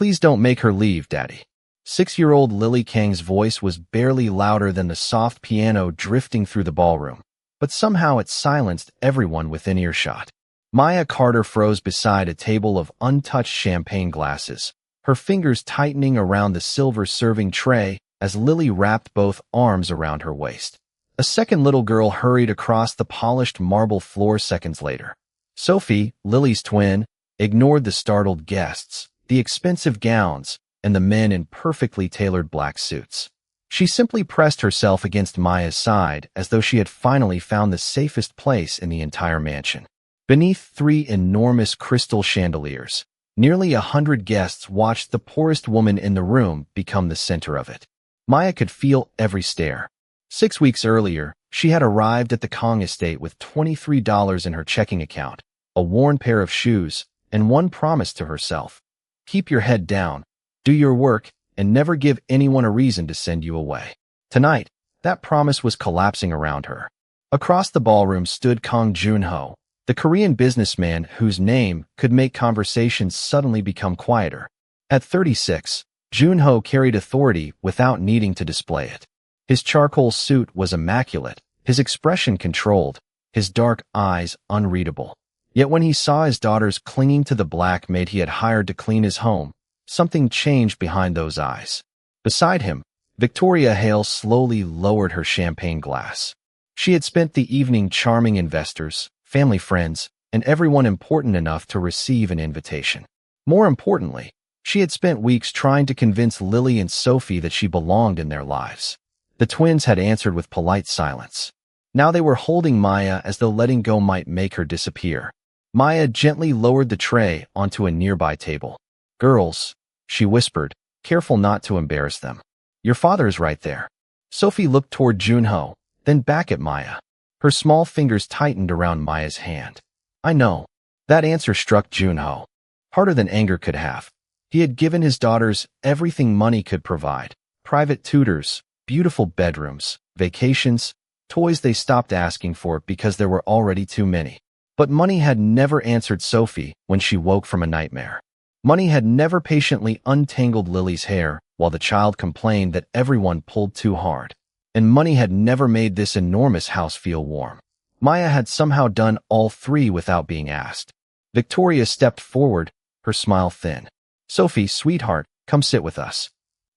Please don't make her leave, Daddy. 6-year-old Lily Kang's voice was barely louder than the soft piano drifting through the ballroom, but somehow it silenced everyone within earshot. Maya Carter froze beside a table of untouched champagne glasses, her fingers tightening around the silver serving tray as Lily wrapped both arms around her waist. A second little girl hurried across the polished marble floor seconds later. Sophie, Lily's twin, ignored the startled guests, the expensive gowns, and the men in perfectly tailored black suits. She simply pressed herself against Maya's side as though she had finally found the safest place in the entire mansion. Beneath 3 enormous crystal chandeliers, nearly 100 guests watched the poorest woman in the room become the center of it. Maya could feel every stare. 6 weeks earlier, she had arrived at the Kong estate with $23 in her checking account, a worn pair of shoes, and one promise to herself: keep your head down, do your work, and never give anyone a reason to send you away. Tonight, that promise was collapsing around her. Across the ballroom stood Kang Junho, the Korean businessman whose name could make conversations suddenly become quieter. At 36, Junho carried authority without needing to display it. His charcoal suit was immaculate, his expression controlled, his dark eyes unreadable. Yet when he saw his daughters clinging to the black maid he had hired to clean his home, something changed behind those eyes. Beside him, Victoria Hale slowly lowered her champagne glass. She had spent the evening charming investors, family friends, and everyone important enough to receive an invitation. More importantly, she had spent weeks trying to convince Lily and Sophie that she belonged in their lives. The twins had answered with polite silence. Now they were holding Maya as though letting go might make her disappear. Maya gently lowered the tray onto a nearby table. "Girls," she whispered, careful not to embarrass them. "Your father is right there." Sophie looked toward Junho, then back at Maya. Her small fingers tightened around Maya's hand. "I know." That answer struck Junho harder than anger could have. He had given his daughters everything money could provide: private tutors, beautiful bedrooms, vacations, toys they stopped asking for because there were already too many. But money had never answered Sophie when she woke from a nightmare. Money had never patiently untangled Lily's hair while the child complained that everyone pulled too hard. And money had never made this enormous house feel warm. Maya had somehow done all 3 without being asked. Victoria stepped forward, her smile thin. "Sophie, sweetheart, come sit with us."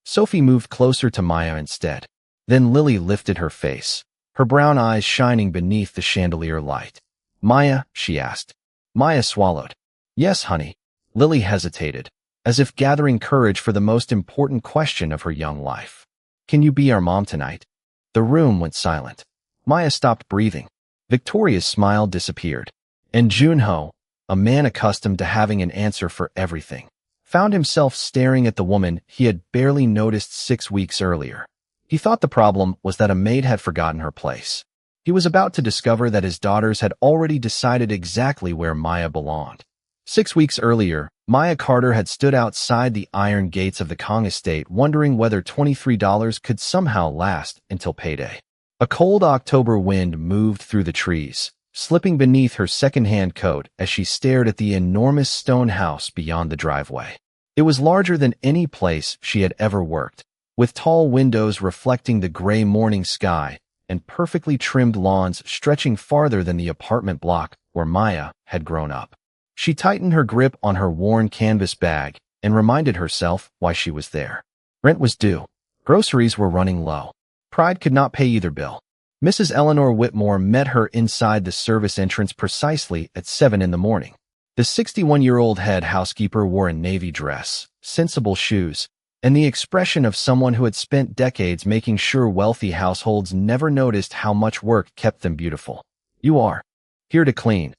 Sophie moved closer to Maya instead. Then Lily lifted her face, her brown eyes shining beneath the chandelier light. "Maya?" she asked. Maya swallowed. "Yes, honey." Lily hesitated, as if gathering courage for the most important question of her young life. "Can you be our mom tonight?" The room went silent. Maya stopped breathing. Victoria's smile disappeared. And Junho, a man accustomed to having an answer for everything, found himself staring at the woman he had barely noticed 6 weeks earlier. He thought the problem was that a maid had forgotten her place. He was about to discover that his daughters had already decided exactly where Maya belonged. 6 weeks earlier, Maya Carter had stood outside the iron gates of the Kong estate wondering whether $23 could somehow last until payday. A cold October wind moved through the trees, slipping beneath her second-hand coat as she stared at the enormous stone house beyond the driveway. It was larger than any place she had ever worked, with tall windows reflecting the gray morning sky and perfectly trimmed lawns stretching farther than the apartment block where Maya had grown up. She tightened her grip on her worn canvas bag and reminded herself why she was there. Rent was due. Groceries were running low. Pride could not pay either bill. Mrs. Eleanor Whitmore met her inside the service entrance precisely at 7 in the morning. The 61-year-old head housekeeper wore a navy dress, sensible shoes, and the expression of someone who had spent decades making sure wealthy households never noticed how much work kept them beautiful. "You are here to clean,"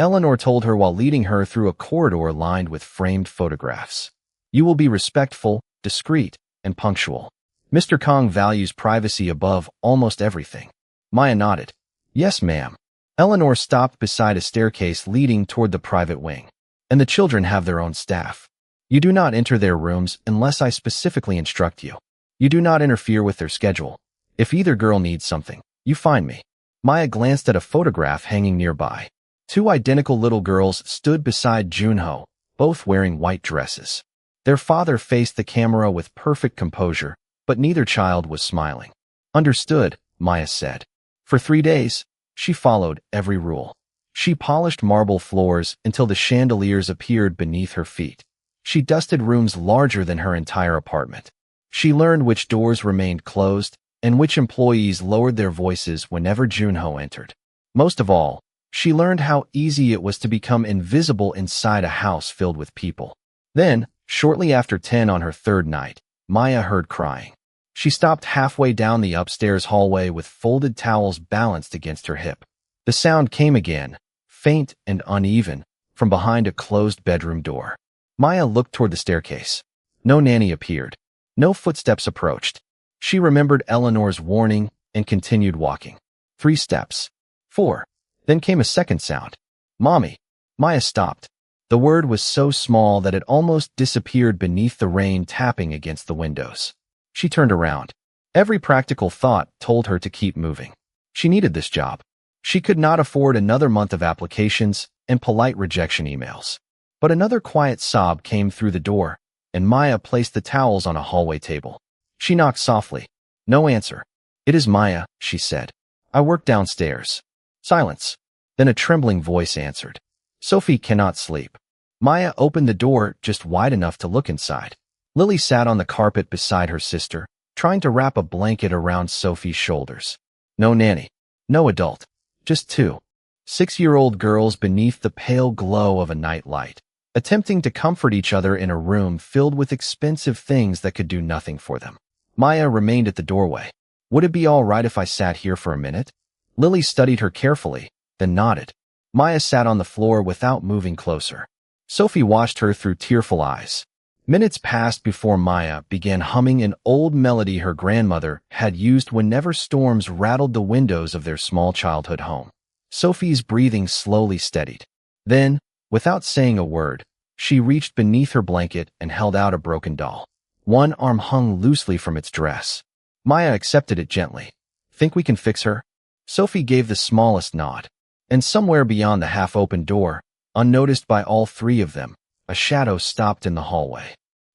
Eleanor told her while leading her through a corridor lined with framed photographs. "You will be respectful, discreet, and punctual. Mr. Kong values privacy above almost everything." Maya nodded. "Yes, ma'am." Eleanor stopped beside a staircase leading toward the private wing. "And the children have their own staff. You do not enter their rooms unless I specifically instruct you. You do not interfere with their schedule. If either girl needs something, you find me." Maya glanced at a photograph hanging nearby. 2 identical little girls stood beside Junho, both wearing white dresses. Their father faced the camera with perfect composure, but neither child was smiling. "Understood," Maya said. For 3 days, she followed every rule. She polished marble floors until the chandeliers appeared beneath her feet. She dusted rooms larger than her entire apartment. She learned which doors remained closed and which employees lowered their voices whenever Junho entered. Most of all, she learned how easy it was to become invisible inside a house filled with people. Then, shortly after 10 on her third night, Maya heard crying. She stopped halfway down the upstairs hallway with folded towels balanced against her hip. The sound came again, faint and uneven, from behind a closed bedroom door. Maya looked toward the staircase. No nanny appeared. No footsteps approached. She remembered Eleanor's warning and continued walking. 3 steps. 4. Then came a second sound. "Mommy." Maya stopped. The word was so small that it almost disappeared beneath the rain tapping against the windows. She turned around. Every practical thought told her to keep moving. She needed this job. She could not afford another month of applications and polite rejection emails. But another quiet sob came through the door, and Maya placed the towels on a hallway table. She knocked softly. No answer. "It is Maya," she said. "I work downstairs." Silence. Then a trembling voice answered. "Sophie cannot sleep." Maya opened the door just wide enough to look inside. Lily sat on the carpet beside her sister, trying to wrap a blanket around Sophie's shoulders. No nanny. No adult. Just 2 6-year-old girls beneath the pale glow of a night light, attempting to comfort each other in a room filled with expensive things that could do nothing for them. Maya remained at the doorway. "Would it be all right if I sat here for a minute?" Lily studied her carefully, then nodded. Maya sat on the floor without moving closer. Sophie watched her through tearful eyes. Minutes passed before Maya began humming an old melody her grandmother had used whenever storms rattled the windows of their small childhood home. Sophie's breathing slowly steadied. Then, without saying a word, she reached beneath her blanket and held out a broken doll. One arm hung loosely from its dress. Maya accepted it gently. "Think we can fix her?" Sophie gave the smallest nod. And somewhere beyond the half-open door, unnoticed by all 3 of them, a shadow stopped in the hallway.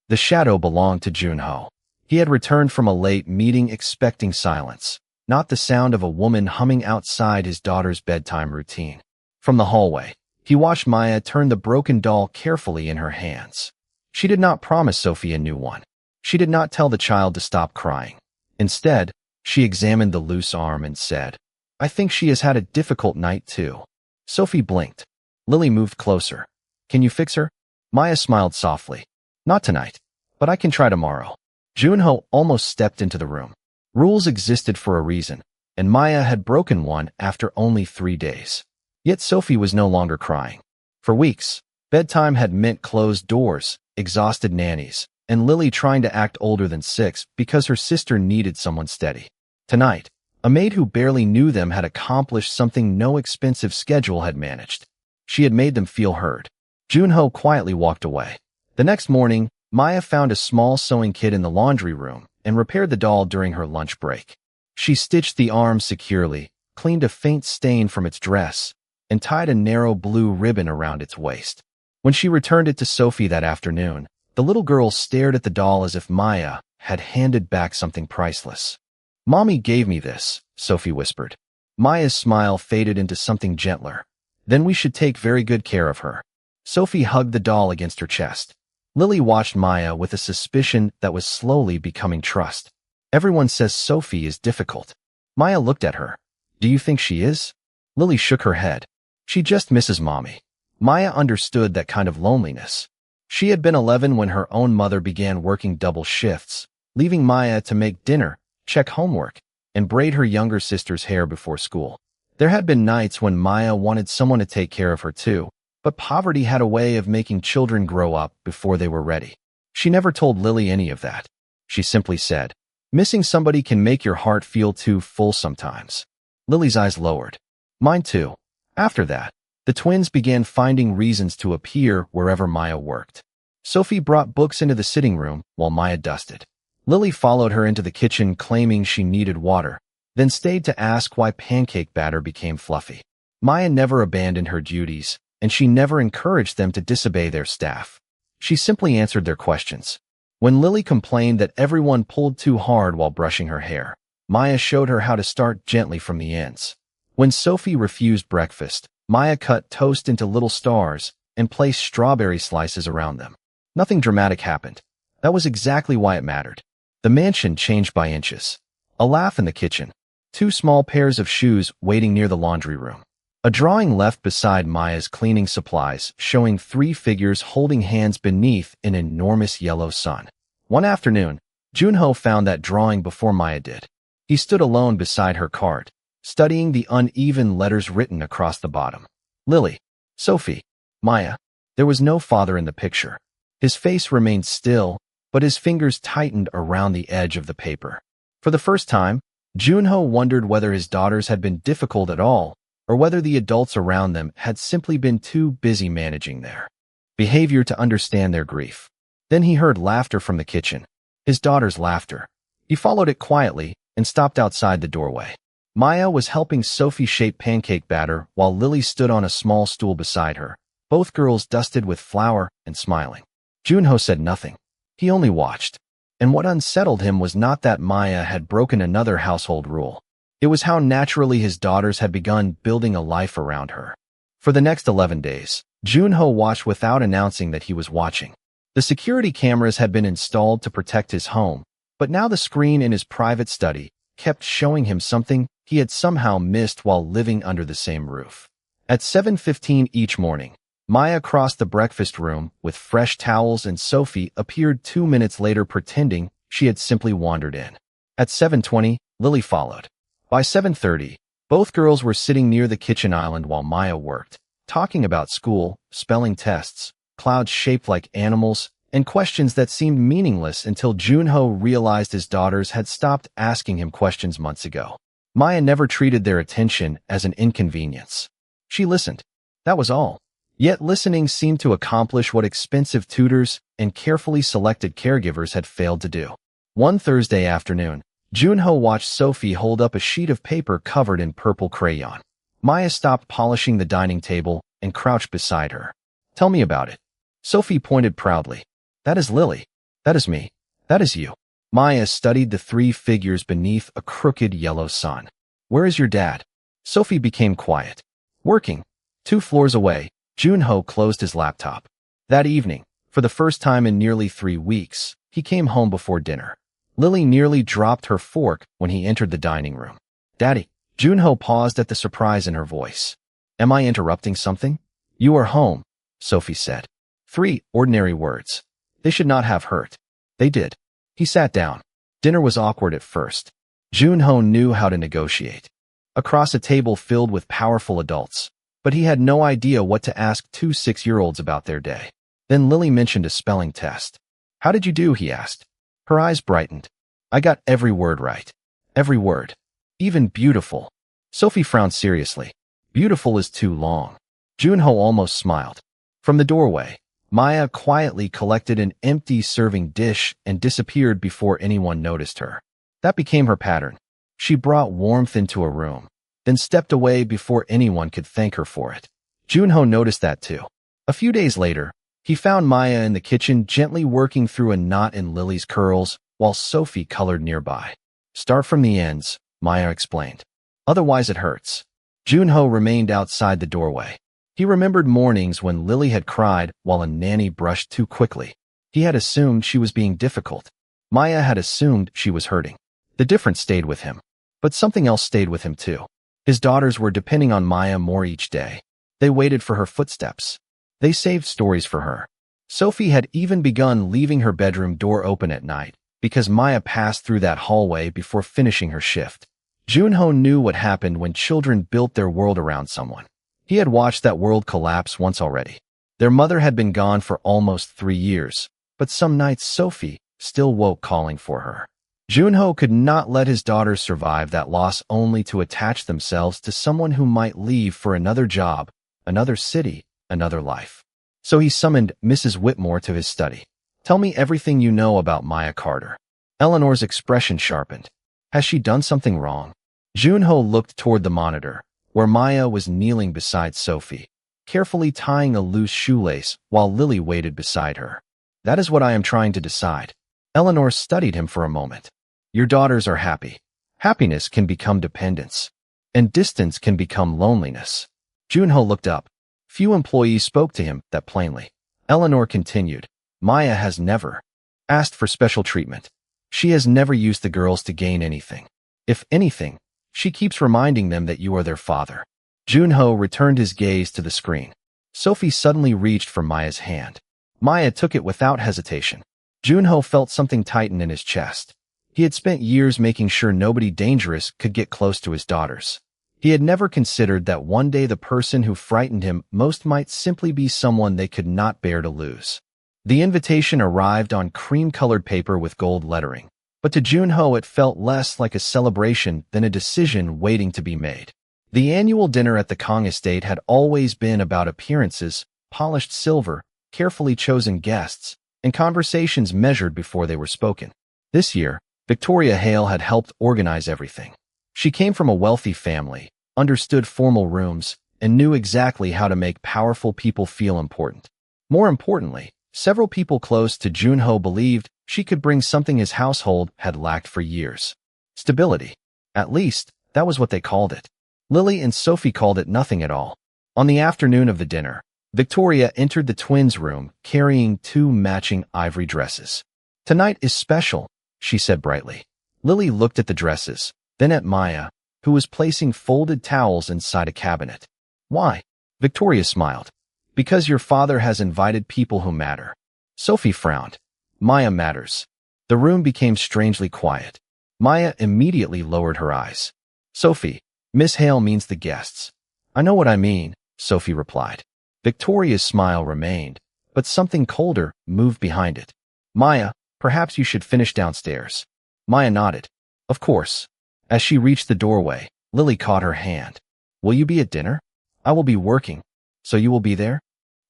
The shadow belonged to Junho. He had returned from a late meeting expecting silence, not the sound of a woman humming outside his daughter's bedtime routine. From the hallway, he watched Maya turn the broken doll carefully in her hands. She did not promise Sophie a new one. She did not tell the child to stop crying. Instead, she examined the loose arm and said, "I think she has had a difficult night too." Sophie blinked. Lily moved closer. "Can you fix her?" Maya smiled softly. "Not tonight, but I can try tomorrow." Junho almost stepped into the room. Rules existed for a reason, and Maya had broken one after only 3 days. Yet Sophie was no longer crying. For weeks, bedtime had meant closed doors, exhausted nannies, and Lily trying to act older than 6 because her sister needed someone steady. Tonight, a maid who barely knew them had accomplished something no expensive schedule had managed. She had made them feel heard. Junho quietly walked away. The next morning, Maya found a small sewing kit in the laundry room and repaired the doll during her lunch break. She stitched the arm securely, cleaned a faint stain from its dress, and tied a narrow blue ribbon around its waist. When she returned it to Sophie that afternoon, the little girl stared at the doll as if Maya had handed back something priceless. "Mommy gave me this," Sophie whispered. Maya's smile faded into something gentler. "Then we should take very good care of her." Sophie hugged the doll against her chest. Lily watched Maya with a suspicion that was slowly becoming trust. "Everyone says Sophie is difficult." Maya looked at her. "Do you think she is?" Lily shook her head. "She just misses Mommy." Maya understood that kind of loneliness. She had been 11 when her own mother began working double shifts, leaving Maya to make dinner, check homework, and braid her younger sister's hair before school. There had been nights when Maya wanted someone to take care of her too, but poverty had a way of making children grow up before they were ready. She never told Lily any of that. She simply said, "Missing somebody can make your heart feel too full sometimes." Lily's eyes lowered. "Mine too." After that, the twins began finding reasons to appear wherever Maya worked. Sophie brought books into the sitting room while Maya dusted. Lily followed her into the kitchen claiming she needed water, then stayed to ask why pancake batter became fluffy. Maya never abandoned her duties, and she never encouraged them to disobey their staff. She simply answered their questions. When Lily complained that everyone pulled too hard while brushing her hair, Maya showed her how to start gently from the ends. When Sophie refused breakfast, Maya cut toast into little stars and placed strawberry slices around them. Nothing dramatic happened. That was exactly why it mattered. The mansion changed by inches. A laugh in the kitchen. 2 small pairs of shoes waiting near the laundry room. A drawing left beside Maya's cleaning supplies showing 3 figures holding hands beneath an enormous yellow sun. One afternoon, Junho found that drawing before Maya did. He stood alone beside her cart, studying the uneven letters written across the bottom. Lily, Sophie, Maya. There was no father in the picture. His face remained still, but his fingers tightened around the edge of the paper. For the first time, Junho wondered whether his daughters had been difficult at all, or whether the adults around them had simply been too busy managing their behavior to understand their grief. Then he heard laughter from the kitchen. His daughter's laughter. He followed it quietly and stopped outside the doorway. Maya was helping Sophie shape pancake batter while Lily stood on a small stool beside her, both girls dusted with flour and smiling. Junho said nothing. He only watched. And what unsettled him was not that Maya had broken another household rule. It was how naturally his daughters had begun building a life around her. For the next 11 days, Junho watched without announcing that he was watching. The security cameras had been installed to protect his home, but now the screen in his private study kept showing him something he had somehow missed while living under the same roof. At 7:15 each morning, Maya crossed the breakfast room with fresh towels and Sophie appeared 2 minutes later pretending she had simply wandered in. At 7:20, Lily followed. By 7:30, both girls were sitting near the kitchen island while Maya worked, talking about school, spelling tests, clouds shaped like animals, and questions that seemed meaningless until Junho realized his daughters had stopped asking him questions months ago. Maya never treated their attention as an inconvenience. She listened. That was all. Yet listening seemed to accomplish what expensive tutors and carefully selected caregivers had failed to do. One Thursday afternoon, Junho watched Sophie hold up a sheet of paper covered in purple crayon. Maya stopped polishing the dining table and crouched beside her. Tell me about it. Sophie pointed proudly. That is Lily. That is me. That is you. Maya studied the 3 figures beneath a crooked yellow sun. Where is your dad? Sophie became quiet. Working. 2 floors away, Junho closed his laptop. That evening, for the first time in nearly 3 weeks, he came home before dinner. Lily nearly dropped her fork when he entered the dining room. Daddy. Junho paused at the surprise in her voice. Am I interrupting something? You are home, Sophie said. 3 ordinary words. They should not have hurt. They did. He sat down. Dinner was awkward at first. Junho knew how to negotiate. Across a table filled with powerful adults, but he had no idea what to ask 2 6-year-olds about their day. Then Lily mentioned a spelling test. How did you do? He asked. Her eyes brightened. I got every word right. Every word. Even beautiful. Sophie frowned seriously. Beautiful is too long. Junho almost smiled. From the doorway, Maya quietly collected an empty serving dish and disappeared before anyone noticed her. That became her pattern. She brought warmth into a room, then stepped away before anyone could thank her for it. Junho noticed that too. A few days later, he found Maya in the kitchen gently working through a knot in Lily's curls while Sophie colored nearby. Start from the ends, Maya explained. Otherwise it hurts. Junho remained outside the doorway. He remembered mornings when Lily had cried while a nanny brushed too quickly. He had assumed she was being difficult. Maya had assumed she was hurting. The difference stayed with him. But something else stayed with him too. His daughters were depending on Maya more each day. They waited for her footsteps. They saved stories for her. Sophie had even begun leaving her bedroom door open at night because Maya passed through that hallway before finishing her shift. Junho knew what happened when children built their world around someone. He had watched that world collapse once already. Their mother had been gone for almost 3 years, but some nights Sophie still woke calling for her. Junho could not let his daughters survive that loss only to attach themselves to someone who might leave for another job, another city, another life. So he summoned Mrs. Whitmore to his study. Tell me everything you know about Maya Carter. Eleanor's expression sharpened. Has she done something wrong? Junho looked toward the monitor, where Maya was kneeling beside Sophie, carefully tying a loose shoelace while Lily waited beside her. That is what I am trying to decide. Eleanor studied him for a moment. Your daughters are happy. Happiness can become dependence. And distance can become loneliness. Junho looked up. Few employees spoke to him that plainly. Eleanor continued. Maya has never asked for special treatment. She has never used the girls to gain anything. If anything, she keeps reminding them that you are their father. Junho returned his gaze to the screen. Sophie suddenly reached for Maya's hand. Maya took it without hesitation. Junho felt something tighten in his chest. He had spent years making sure nobody dangerous could get close to his daughters. He had never considered that one day the person who frightened him most might simply be someone they could not bear to lose. The invitation arrived on cream-colored paper with gold lettering, but to Junho it felt less like a celebration than a decision waiting to be made. The annual dinner at the Kong estate had always been about appearances, polished silver, carefully chosen guests, and conversations measured before they were spoken. This year, Victoria Hale had helped organize everything. She came from a wealthy family, understood formal rooms, and knew exactly how to make powerful people feel important. More importantly, several people close to Junho believed she could bring something his household had lacked for years. Stability. At least, that was what they called it. Lily and Sophie called it nothing at all. On the afternoon of the dinner, Victoria entered the twins' room carrying 2 matching ivory dresses. Tonight is special, she said brightly. Lily looked at the dresses, then at Maya, who was placing folded towels inside a cabinet. Why? Victoria smiled. Because your father has invited people who matter. Sophie frowned. Maya matters. The room became strangely quiet. Maya immediately lowered her eyes. Sophie, Miss Hale means the guests. I know what I mean, Sophie replied. Victoria's smile remained, but something colder moved behind it. Maya, perhaps you should finish downstairs. Maya nodded. Of course. As she reached the doorway, Lily caught her hand. Will you be at dinner? I will be working. So you will be there?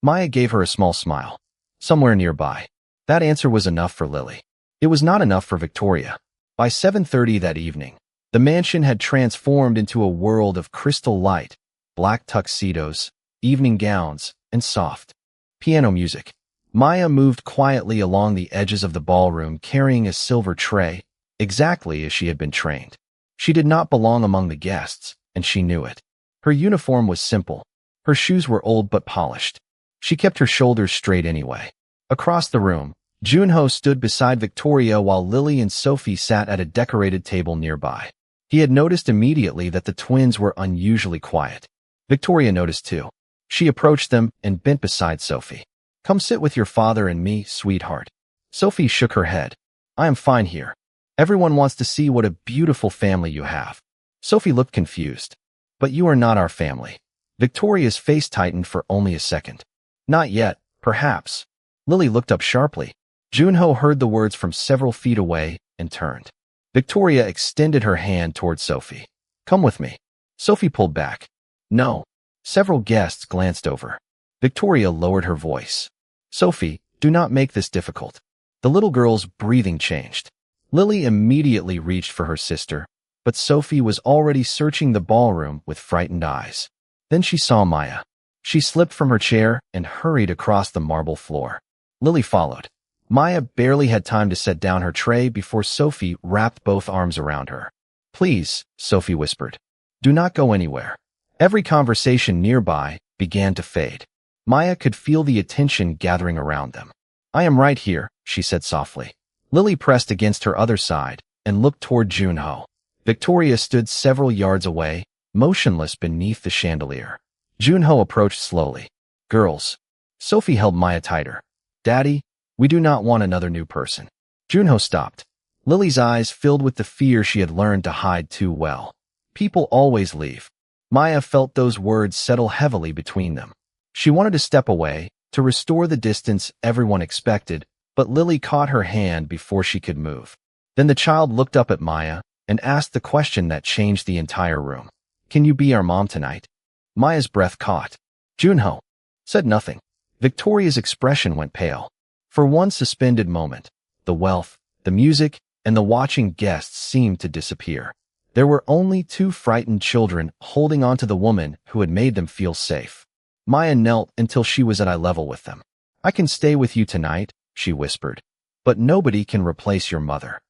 Maya gave her a small smile. Somewhere nearby. That answer was enough for Lily. It was not enough for Victoria. By 7:30 that evening, the mansion had transformed into a world of crystal light, black tuxedos, evening gowns, and soft piano music. Maya moved quietly along the edges of the ballroom carrying a silver tray, exactly as she had been trained. She did not belong among the guests, and she knew it. Her uniform was simple. Her shoes were old but polished. She kept her shoulders straight anyway. Across the room, Junho stood beside Victoria while Lily and Sophie sat at a decorated table nearby. He had noticed immediately that the twins were unusually quiet. Victoria noticed too. She approached them and bent beside Sophie. Come sit with your father and me, sweetheart. Sophie shook her head. I am fine here. Everyone wants to see what a beautiful family you have. Sophie looked confused. But you are not our family. Victoria's face tightened for only a second. Not yet, perhaps. Lily looked up sharply. Junho heard the words from several feet away and turned. Victoria extended her hand toward Sophie. Come with me. Sophie pulled back. No. Several guests glanced over. Victoria lowered her voice. Sophie, do not make this difficult. The little girl's breathing changed. Lily immediately reached for her sister, but Sophie was already searching the ballroom with frightened eyes. Then she saw Maya. She slipped from her chair and hurried across the marble floor. Lily followed. Maya barely had time to set down her tray before Sophie wrapped both arms around her. Please, Sophie whispered. Do not go anywhere. Every conversation nearby began to fade. Maya could feel the attention gathering around them. I am right here, she said softly. Lily pressed against her other side and looked toward Junho. Victoria stood several yards away, motionless beneath the chandelier. Junho approached slowly. Girls. Sophie held Maya tighter. Daddy, we do not want another new person. Junho stopped. Lily's eyes filled with the fear she had learned to hide too well. People always leave. Maya felt those words settle heavily between them. She wanted to step away, to restore the distance everyone expected, but Lily caught her hand before she could move. Then the child looked up at Maya and asked the question that changed the entire room. Can you be our mom tonight? Maya's breath caught. Junho said nothing. Victoria's expression went pale. For one suspended moment, the wealth, the music, and the watching guests seemed to disappear. There were only 2 frightened children holding on to the woman who had made them feel safe. Maya knelt until she was at eye level with them. I can stay with you tonight, she whispered. But nobody can replace your mother.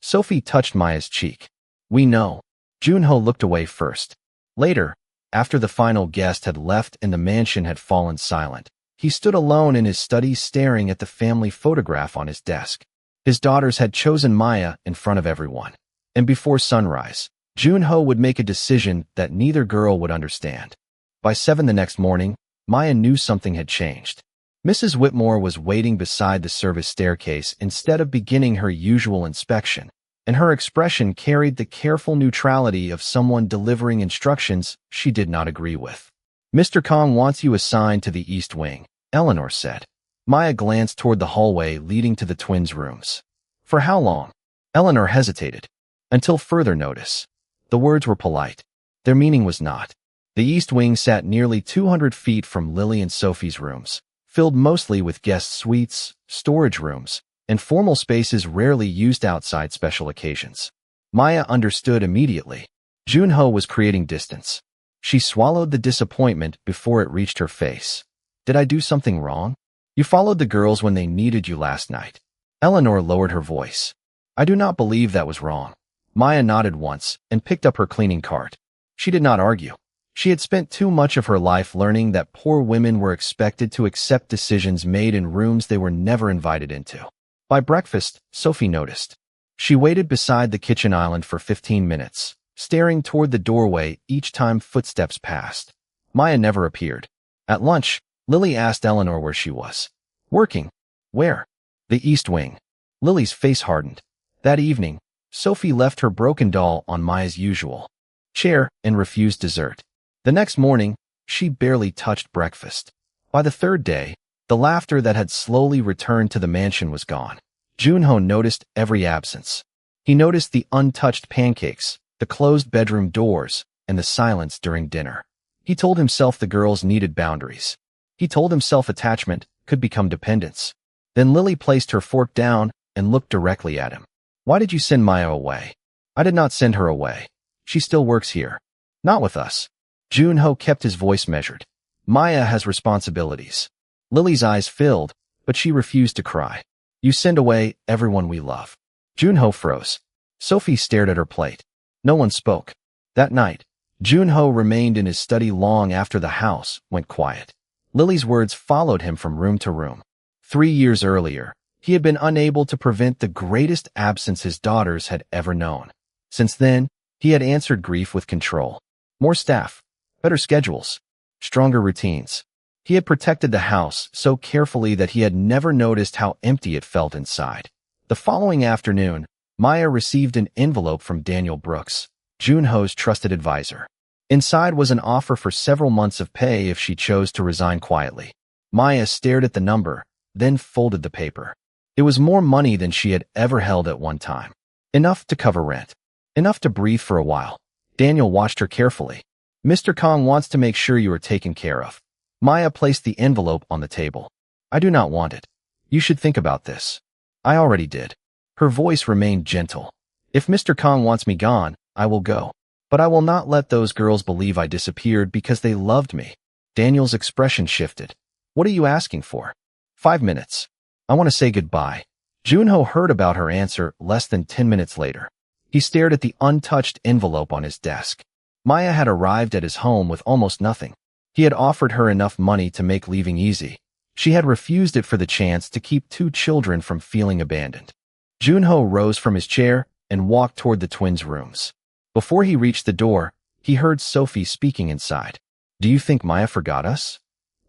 Sophie touched Maya's cheek. We know. Junho looked away first. Later, after the final guest had left and the mansion had fallen silent, he stood alone in his study staring at the family photograph on his desk. His daughters had chosen Maya in front of everyone. And before sunrise, Junho would make a decision that neither girl would understand. By 7 the next morning, Maya knew something had changed. Mrs. Whitmore was waiting beside the service staircase instead of beginning her usual inspection, and her expression carried the careful neutrality of someone delivering instructions she did not agree with. Mr. Kong wants you assigned to the East Wing, Eleanor said. Maya glanced toward the hallway leading to the twins' rooms. For how long? Eleanor hesitated. Until further notice. The words were polite. Their meaning was not. The East Wing sat nearly 200 feet from Lily and Sophie's rooms, filled mostly with guest suites, storage rooms, and formal spaces rarely used outside special occasions. Maya understood immediately. Junho was creating distance. She swallowed the disappointment before it reached her face. Did I do something wrong? You followed the girls when they needed you last night. Eleanor lowered her voice. I do not believe that was wrong. Maya nodded once and picked up her cleaning cart. She did not argue. She had spent too much of her life learning that poor women were expected to accept decisions made in rooms they were never invited into. By breakfast, Sophie noticed. She waited beside the kitchen island for 15 minutes, staring toward the doorway each time footsteps passed. Maya never appeared. At lunch, Lily asked Eleanor where she was. Working. Where? The East Wing. Lily's face hardened. That evening, Sophie left her broken doll on Maya's usual chair and refused dessert. The next morning, she barely touched breakfast. By the third day, the laughter that had slowly returned to the mansion was gone. Junho noticed every absence. He noticed the untouched pancakes, the closed bedroom doors, and the silence during dinner. He told himself the girls needed boundaries. He told himself attachment could become dependence. Then Lily placed her fork down and looked directly at him. Why did you send Maya away? I did not send her away. She still works here. Not with us. Junho kept his voice measured. Maya has responsibilities. Lily's eyes filled, but she refused to cry. You send away everyone we love. Junho froze. Sophie stared at her plate. No one spoke. That night, Junho remained in his study long after the house went quiet. Lily's words followed him from room to room. 3 years earlier, he had been unable to prevent the greatest absence his daughters had ever known. Since then, he had answered grief with control. More staff, better schedules, stronger routines. He had protected the house so carefully that he had never noticed how empty it felt inside. The following afternoon, Maya received an envelope from Daniel Brooks, Junho's trusted advisor. Inside was an offer for several months of pay if she chose to resign quietly. Maya stared at the number, then folded the paper. It was more money than she had ever held at one time. Enough to cover rent. Enough to breathe for a while. Daniel watched her carefully. Mr. Kong wants to make sure you are taken care of. Maya placed the envelope on the table. I do not want it. You should think about this. I already did. Her voice remained gentle. If Mr. Kong wants me gone, I will go. But I will not let those girls believe I disappeared because they loved me. Daniel's expression shifted. What are you asking for? 5 minutes. I want to say goodbye. Junho heard about her answer less than 10 minutes later. He stared at the untouched envelope on his desk. Maya had arrived at his home with almost nothing. He had offered her enough money to make leaving easy. She had refused it for the chance to keep 2 children from feeling abandoned. Junho rose from his chair and walked toward the twins' rooms. Before he reached the door, he heard Sophie speaking inside. Do you think Maya forgot us?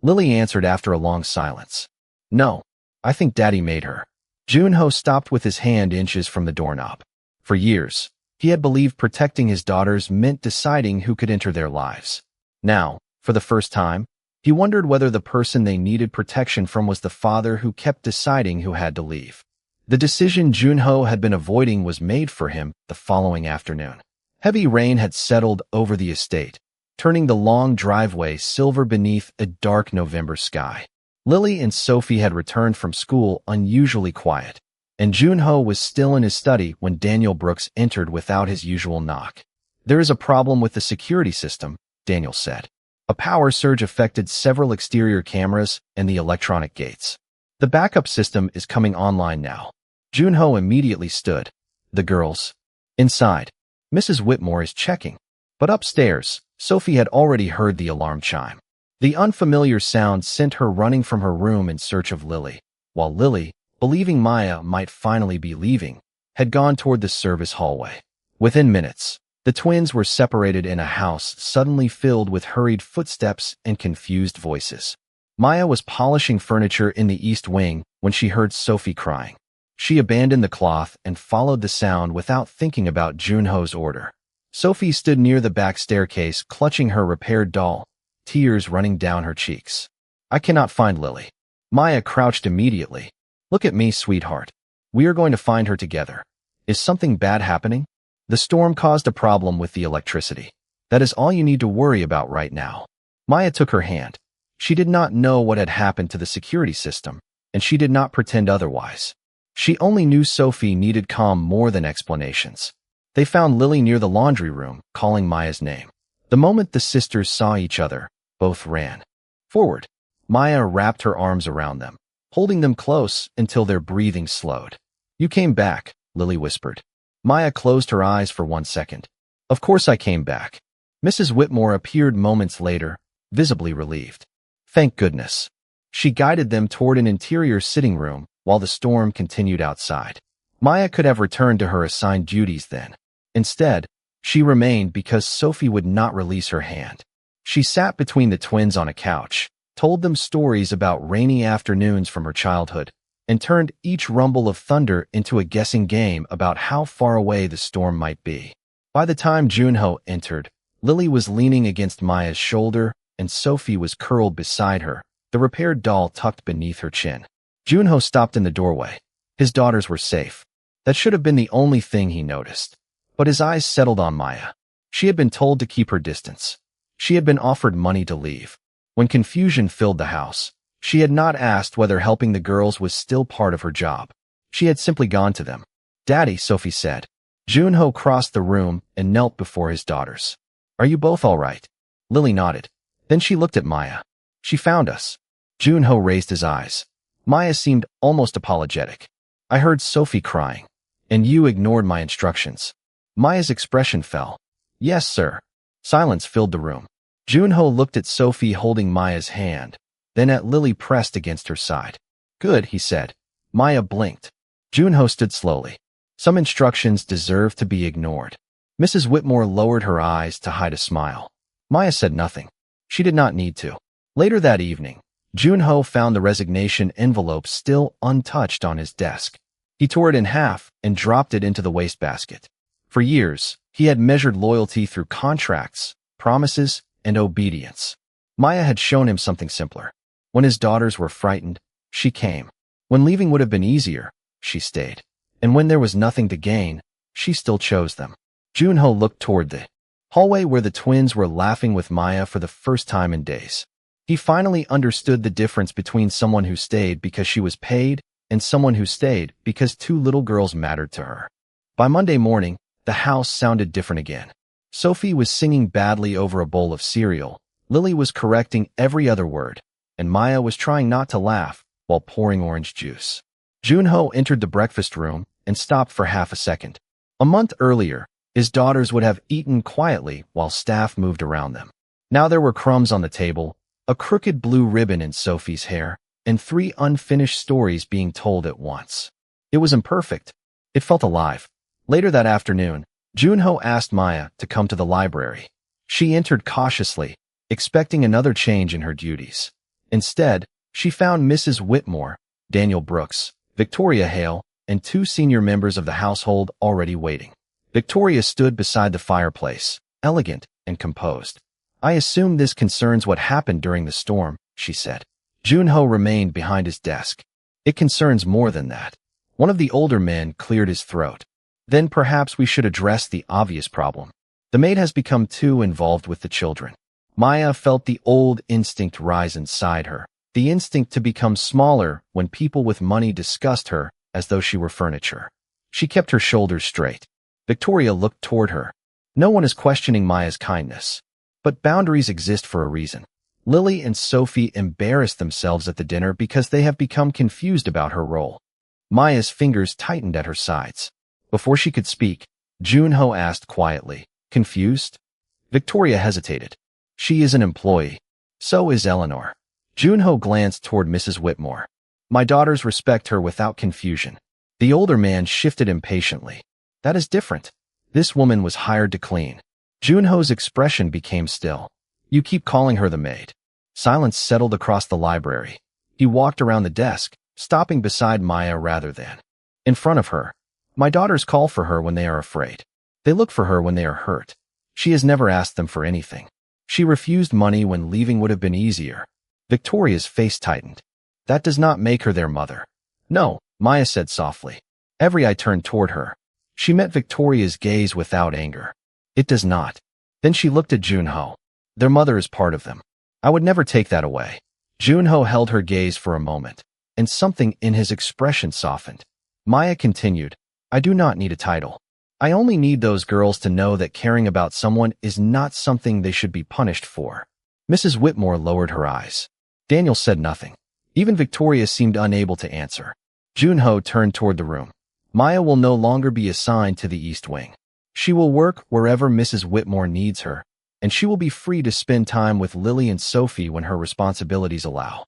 Lily answered after a long silence. No, I think Daddy made her. Junho stopped with his hand inches from the doorknob. For years, he had believed protecting his daughters meant deciding who could enter their lives. Now, for the first time, he wondered whether the person they needed protection from was the father who kept deciding who had to leave. The decision Junho had been avoiding was made for him the following afternoon. Heavy rain had settled over the estate, turning the long driveway silver beneath a dark November sky. Lily and Sophie had returned from school unusually quiet, and Junho was still in his study when Daniel Brooks entered without his usual knock. There is a problem with the security system, Daniel said. A power surge affected several exterior cameras and the electronic gates. The backup system is coming online now. Junho immediately stood. The girls. Inside. Mrs. Whitmore is checking. But upstairs, Sophie had already heard the alarm chime. The unfamiliar sound sent her running from her room in search of Lily, while Lily, believing Maya might finally be leaving, had gone toward the service hallway. Within minutes, the twins were separated in a house suddenly filled with hurried footsteps and confused voices. Maya was polishing furniture in the east wing when she heard Sophie crying. She abandoned the cloth and followed the sound without thinking about Junho's order. Sophie stood near the back staircase, clutching her repaired doll, tears running down her cheeks. I cannot find Lily. Maya crouched immediately. Look at me, sweetheart. We are going to find her together. Is something bad happening? The storm caused a problem with the electricity. That is all you need to worry about right now. Maya took her hand. She did not know what had happened to the security system, and she did not pretend otherwise. She only knew Sophie needed calm more than explanations. They found Lily near the laundry room, calling Maya's name. The moment the sisters saw each other, both ran forward. Maya wrapped her arms around them, holding them close until their breathing slowed. You came back, Lily whispered. Maya closed her eyes for 1 second. Of course I came back. Mrs. Whitmore appeared moments later, visibly relieved. Thank goodness. She guided them toward an interior sitting room while the storm continued outside. Maya could have returned to her assigned duties then. Instead, she remained because Sophie would not release her hand. She sat between the twins on a couch, told them stories about rainy afternoons from her childhood, and turned each rumble of thunder into a guessing game about how far away the storm might be. By the time Junho entered, Lily was leaning against Maya's shoulder, and Sophie was curled beside her, the repaired doll tucked beneath her chin. Junho stopped in the doorway. His daughters were safe. That should have been the only thing he noticed. But his eyes settled on Maya. She had been told to keep her distance. She had been offered money to leave. When confusion filled the house, she had not asked whether helping the girls was still part of her job. She had simply gone to them. Daddy, Sophie said. Junho crossed the room and knelt before his daughters. Are you both all right? Lily nodded. Then she looked at Maya. She found us. Junho raised his eyes. Maya seemed almost apologetic. I heard Sophie crying. And you ignored my instructions. Maya's expression fell. Yes, sir. Silence filled the room. Junho looked at Sophie holding Maya's hand, then at Lily pressed against her side. Good, he said. Maya blinked. Junho stood slowly. Some instructions deserve to be ignored. Mrs. Whitmore lowered her eyes to hide a smile. Maya said nothing. She did not need to. Later that evening, Junho found the resignation envelope still untouched on his desk. He tore it in half and dropped it into the wastebasket. For years, he had measured loyalty through contracts, promises, and obedience. Maya had shown him something simpler. When his daughters were frightened, she came. When leaving would have been easier, she stayed. And when there was nothing to gain, she still chose them. Junho looked toward the hallway where the twins were laughing with Maya for the first time in days. He finally understood the difference between someone who stayed because she was paid and someone who stayed because 2 little girls mattered to her. By Monday morning, the house sounded different again. Sophie was singing badly over a bowl of cereal, Lily was correcting every other word, and Maya was trying not to laugh while pouring orange juice. Junho entered the breakfast room and stopped for half a second. A month earlier, his daughters would have eaten quietly while staff moved around them. Now there were crumbs on the table, a crooked blue ribbon in Sophie's hair, and 3 unfinished stories being told at once. It was imperfect. It felt alive. Later that afternoon, Junho asked Maya to come to the library. She entered cautiously, expecting another change in her duties. Instead, she found Mrs. Whitmore, Daniel Brooks, Victoria Hale, and 2 senior members of the household already waiting. Victoria stood beside the fireplace, elegant and composed. I assume this concerns what happened during the storm, she said. Junho remained behind his desk. It concerns more than that. One of the older men cleared his throat. Then perhaps we should address the obvious problem. The maid has become too involved with the children. Maya felt the old instinct rise inside her, the instinct to become smaller when people with money discussed her as though she were furniture. She kept her shoulders straight. Victoria looked toward her. No one is questioning Maya's kindness. But boundaries exist for a reason. Lily and Sophie embarrassed themselves at the dinner because they have become confused about her role. Maya's fingers tightened at her sides. Before she could speak, Junho asked quietly, "Confused?" Victoria hesitated. "She is an employee. So is Eleanor." Junho glanced toward Mrs. Whitmore. "My daughters respect her without confusion." The older man shifted impatiently. "That is different. This woman was hired to clean." Junho's expression became still. "You keep calling her the maid." Silence settled across the library. He walked around the desk, stopping beside Maya rather than in front of her. "My daughters call for her when they are afraid. They look for her when they are hurt. She has never asked them for anything. She refused money when leaving would have been easier." Victoria's face tightened. "That does not make her their mother." "No," Maya said softly. Every eye turned toward her. She met Victoria's gaze without anger. "It does not." Then she looked at Junho. "Their mother is part of them. I would never take that away." Junho held her gaze for a moment, and something in his expression softened. Maya continued, "I do not need a title. I only need those girls to know that caring about someone is not something they should be punished for." Mrs. Whitmore lowered her eyes. Daniel said nothing. Even Victoria seemed unable to answer. Junho turned toward the room. "Maya will no longer be assigned to the East Wing. She will work wherever Mrs. Whitmore needs her, and she will be free to spend time with Lily and Sophie when her responsibilities allow."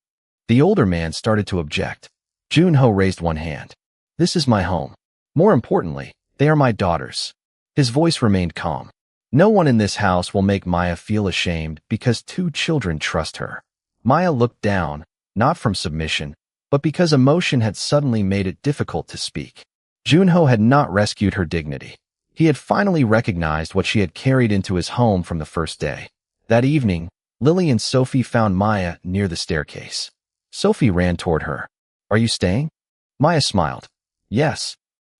The older man started to object. Junho raised one hand. "This is my home. More importantly, they are my daughters." His voice remained calm. "No one in this house will make Maya feel ashamed because two children trust her." Maya looked down, not from submission, but because emotion had suddenly made it difficult to speak. Junho had not rescued her dignity. He had finally recognized what she had carried into his home from the first day. That evening, Lily and Sophie found Maya near the staircase. Sophie ran toward her. "Are you staying?" Maya smiled. "Yes."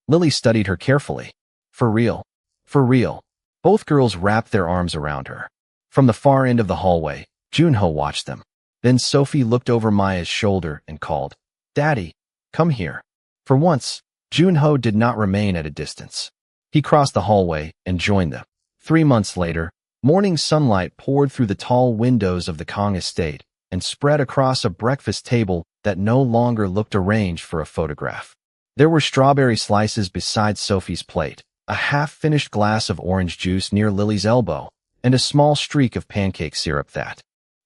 Lily studied her carefully. "For real? For real?" Both girls wrapped their arms around her. From the far end of the hallway, Junho watched them. Then Sophie looked over Maya's shoulder and called, "Daddy, come here." For once, Junho did not remain at a distance. He crossed the hallway and joined them. 3 months later, morning sunlight poured through the tall windows of the Kong estate and spread across a breakfast table that no longer looked arranged for a photograph. There were strawberry slices beside Sophie's plate, a half-finished glass of orange juice near Lily's elbow, and a small streak of pancake syrup that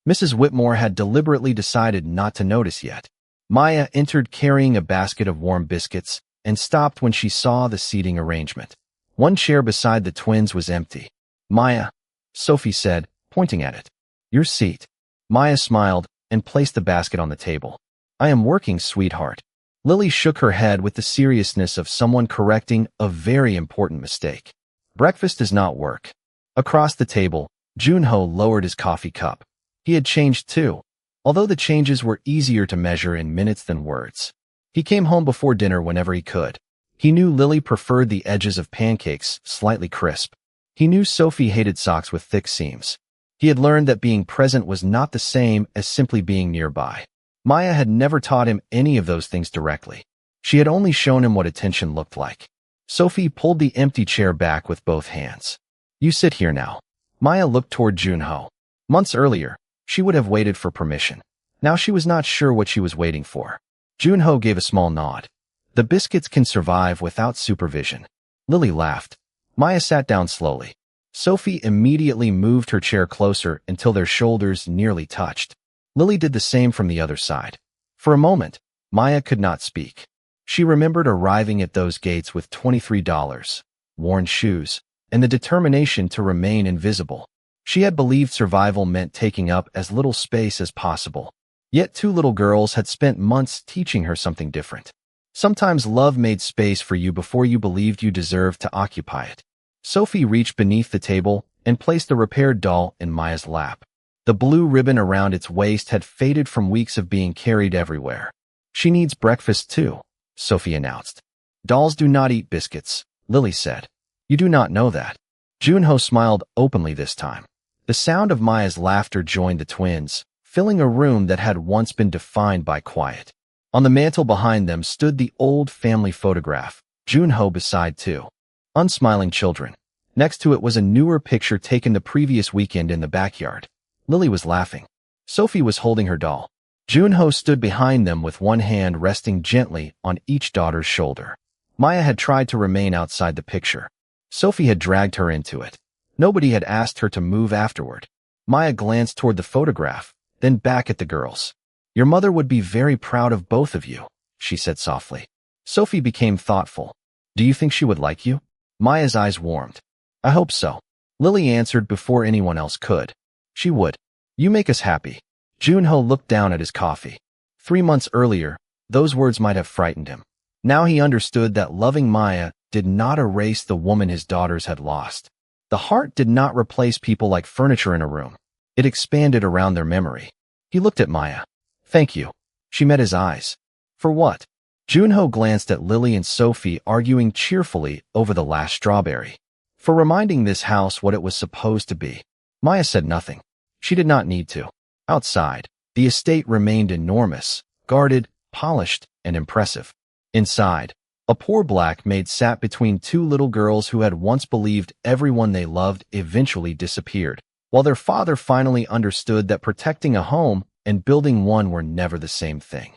Mrs. Whitmore had deliberately decided not to notice yet. Maya entered carrying a basket of warm biscuits and stopped when she saw the seating arrangement. One chair beside the twins was empty. "Maya," Sophie said, pointing at it. "Your seat." Maya smiled and placed the basket on the table. "I am working, sweetheart." Lily shook her head with the seriousness of someone correcting a very important mistake. "Breakfast does not work." Across the table, Junho lowered his coffee cup. He had changed too, although the changes were easier to measure in minutes than words. He came home before dinner whenever he could. He knew Lily preferred the edges of pancakes slightly crisp. He knew Sophie hated socks with thick seams. He had learned that being present was not the same as simply being nearby. Maya had never taught him any of those things directly. She had only shown him what attention looked like. Sophie pulled the empty chair back with both hands. "You sit here now." Maya looked toward Junho. Months earlier, she would have waited for permission. Now she was not sure what she was waiting for. Junho gave a small nod. "The biscuits can survive without supervision." Lily laughed. Maya sat down slowly. Sophie immediately moved her chair closer until their shoulders nearly touched. Lily did the same from the other side. For a moment, Maya could not speak. She remembered arriving at those gates with $23, worn shoes, and the determination to remain invisible. She had believed survival meant taking up as little space as possible. Yet 2 little girls had spent months teaching her something different. Sometimes love made space for you before you believed you deserved to occupy it. Sophie reached beneath the table and placed the repaired doll in Maya's lap. The blue ribbon around its waist had faded from weeks of being carried everywhere. "She needs breakfast too," Sophie announced. "Dolls do not eat biscuits," Lily said. "You do not know that." Junho smiled openly this time. The sound of Maya's laughter joined the twins, filling a room that had once been defined by quiet. On the mantel behind them stood the old family photograph, Junho beside 2 unsmiling children. Next to it was a newer picture taken the previous weekend in the backyard. Lily was laughing. Sophie was holding her doll. Junho stood behind them with one hand resting gently on each daughter's shoulder. Maya had tried to remain outside the picture. Sophie had dragged her into it. Nobody had asked her to move afterward. Maya glanced toward the photograph, then back at the girls. "Your mother would be very proud of both of you," she said softly. Sophie became thoughtful. "Do you think she would like you?" Maya's eyes warmed. "I hope so," Lily answered before anyone else could. "She would. You make us happy." Junho looked down at his coffee. 3 months earlier, those words might have frightened him. Now he understood that loving Maya did not erase the woman his daughters had lost. The heart did not replace people like furniture in a room. It expanded around their memory. He looked at Maya. "Thank you." She met his eyes. "For what?" Junho glanced at Lily and Sophie arguing cheerfully over the last strawberry. "For reminding this house what it was supposed to be." Maya said nothing. She did not need to. Outside, the estate remained enormous, guarded, polished, and impressive. Inside, a poor black maid sat between two little girls who had once believed everyone they loved eventually disappeared, while their father finally understood that protecting a home and building one were never the same thing.